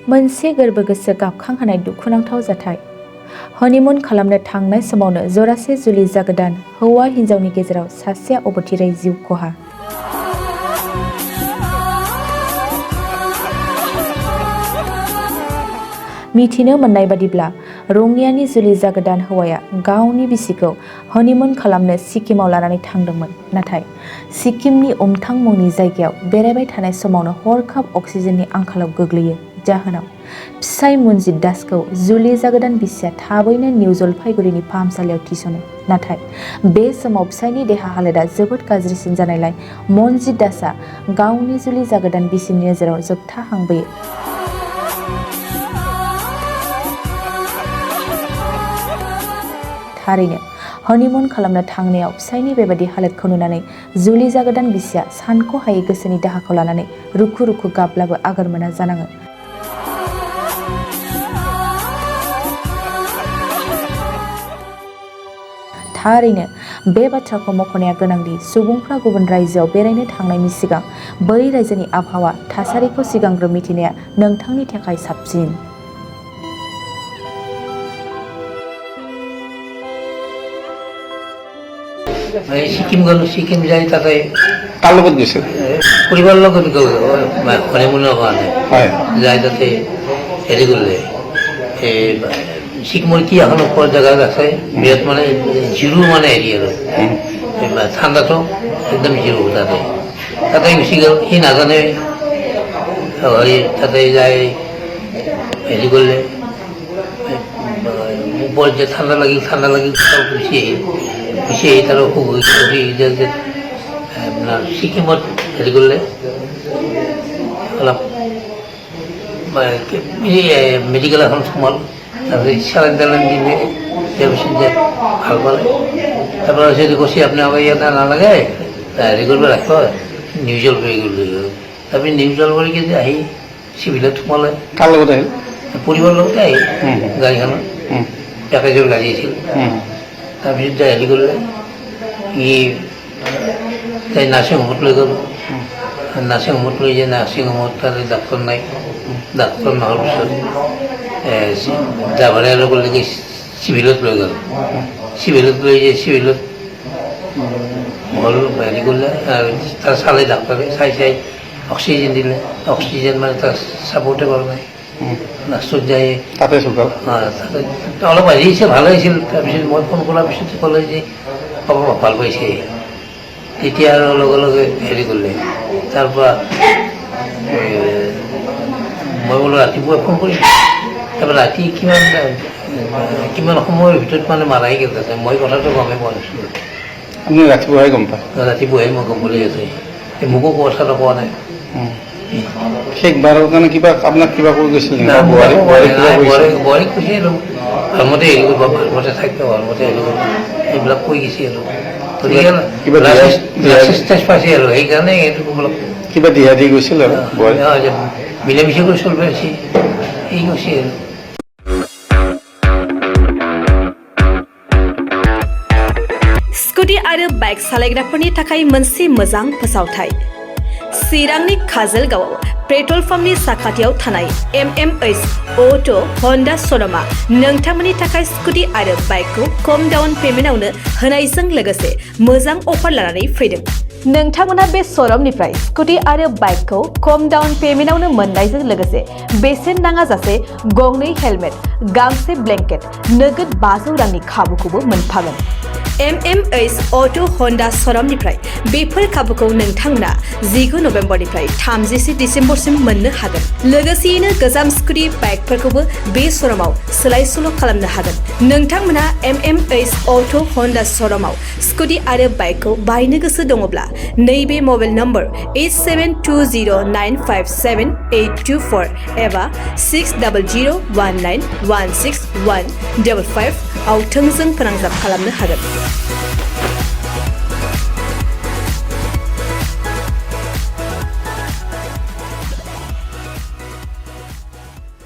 मोनसे गोरबो गोसो गाबखांहोनाय दुखुनांथाव जाथाय। हनिमुन खालामनो थांनाय समावनो जरासे जुलि जागोदान हौवा हिन्जावनि गेजेराव सासेया अबथिरै जिउ खहा। मिथिनो मोननाय बादिब्ला रङियानि जुलि जागोदान हौवाया गावनि बिसिखौ हनिमुन खालामनो सिक्किमाव लानानै थांदोंमोन। नाथाय सिक्किमनि उमथां मुंनि जायगायाव बेरायबाय थानाय समावनो हरखाब अक्सिजेननि आंखालाव गोग्लैयो। जाहोनाव फिसाय मनजित दासखौ जुलि जागोदान बिसिया थाबैनो निउ जलफाइगुरिनि फाहामसालियाव थिसनो। नाथाय बे समाव फिसायनि देहा हालोदा जोबोद गाज्रिसिन जानायलाय मनजित दासआ गावनि जुलि जागोदान बिसिनि नोजोराव जोबथा हांबोयो। थारैनो हनिमुन खालामनो थांनायाव फिसायनि बेबादि हालोदखौ नुनानै जुलि जागोदान बिसिया सानख'हायै गोसोनि दाहाखौ लानानै रुखु रुखु गाबब्लाबो आगोर मोना जानाङो। थारैनो बे बाथ्राखौ मख'नाया गोनांदि सुबुंफ्रा गुबुन रायजोआव बेरायनो थांनायनि सिगां बै रायजोनि आबहावा थासारिखौ सिगांग्रो मिथिनाया नोंथांनि थाखाय साबसिन। सिक्किम ग'लो, सिक्किम যাই তাতে কাৰ লগত গৈছিল? পৰিবাৰৰ লগত গ'লো হনিমুনৰ কাৰণে। যাই তাতে হেৰি কৰিলে সিকিমৰ কি এখন ওপৰ জেগাত আছে বিৰাট মানে জিৰো মানে হেৰি আৰু ঠাণ্ডাটো একদম জিৰো তাতে গুচি গ'ল। সি নাজানে হেৰি তাতে যাই হেৰি কৰিলে ওপৰত যে ঠাণ্ডা লাগিল গুচি আহি তাৰ আপোনাৰ ছিকিমত হেৰি কৰিলে অলপ মেডিকেল এখন সোমাল। তাৰপিছত চেলাইন তেলাইন দিলে, তাৰপিছত যে ভাল পালে। তাৰপৰা যদি কৈছে আপোনালোকে ইয়াতে নালাগে হেৰি কৰিব ৰাখিব নিউ জলপাইগুৰি। তাৰপিছত নিউ জলপাইগুৰি যে আহি চিভিলত সোমালে। কাৰ লগত আহিল? পৰিবাৰৰ লগতে আহিল গাড়ীখনত, পেকেজৰ গাড়ী আছিল। তাৰপিছত যে হেৰি কৰিলে ই তাই নাৰ্ছিং হোমত লৈ গ'ল। নাৰ্ছিং হোমত লৈ যায়, নাৰ্ছিং হোমত তাতে ডাক্তৰ নাই। ডাক্তৰ নোহোৱাৰ পিছত ড্ৰাইভাৰে লগে লগে চিভিলত লৈ গ'ল। চিভিলত লৈ যায়, চিভিলত হেৰি কৰিলে তাৰ চালে ডাক্তৰে চাই অক্সিজেন দিলে। অক্সিজেন মানে তাৰ চাপৰ্টে পৰা নাই। লাষ্টত যায় তাতে চুকাল। তাতে অলপ আহিছে, ভাল আহিছিল। তাৰপিছত মই ফোন কৰাৰ পিছত ক'লে যে ভাল পাইছে। তেতিয়া আৰু লগে লগে হেৰি কৰিলে। তাৰপৰা মই বোলো ৰাতিপুৱা ফোন কৰিম। তাৰপৰা ৰাতি কিমান সময়ৰ ভিতৰত মানে মাৰাই গ'ল তাতে মই কথাটো গমেই পোৱা নাছিলোঁ। আপুনি ৰাতিপুৱাই গম পায়? ৰাতিপুৱাই মই গম পালোঁ ইয়াতে। মোকো কথাটো কোৱা নাই। শেষবাৰৰ কাৰণে কিবা আপোনাক কিবা কৈ গৈছিল নেকি? বোৱাৰীক কৈছে আৰু ভালমতে হেৰি কৰিব, ভালমতে থাকিব, ভালমতে হেৰি কৰিব, এইবিলাক কৈ গৈছে আৰু পাইছে আৰু সেইকাৰণে এইটো কিবা দিহা দি গৈছিল আৰু মিলামিচি কৰি চলিব আছে এই কৈছে আৰু। स्कुटि आरो बाइक सालायग्राफोरनि थाखाय मोनसे मोजां फोसावथाय। चिरांनि काजलगावआव पेट्रल पाम्पनि साखाथियाव थानाय MMH अट' हन्डा श'रुमआ नोंथांमोननि थाखाय स्कुटि आरो बाइकखौ खम डाउन पेमेन्टआवनो होनायजों लोगोसे मोजां अफार लानानै फैदों। नोंथांमोना बे श'रुमनिफ्राय स्कुटि आरो बाइकखौ खम डाउन पेमेन्टआवनो मोननायजों लोगोसे बेसेन नाङाजासे गंनै हेलमेट, गांसे ब्लेंकेट, नोगोद 500 रांनि खाबुखौबो मोनफागोन। MMH अट' हन्डा श'रुमनिफ्राय बेफोर खाबुखौ नोंथांमोना 19 नभेम्बरनिफ्राय 30 डिसेम्बरसिम मोननो हागोन। लोगोसेयैनो गोजाम स्कुटि बाइकफोरखौबो बे श'रुमाव सोलाय सोल' खालामनो हागोन। नोंथांमोना MMH अट' हन्डा श'रुमाव स्कुटि आरो बाइकखौ बायनो गोसो दङब्ला नैबे मबाइल नम्बर 8720957824 एबा 6001916155 आव थोंजों फोनांजाब खालामनो हागोन।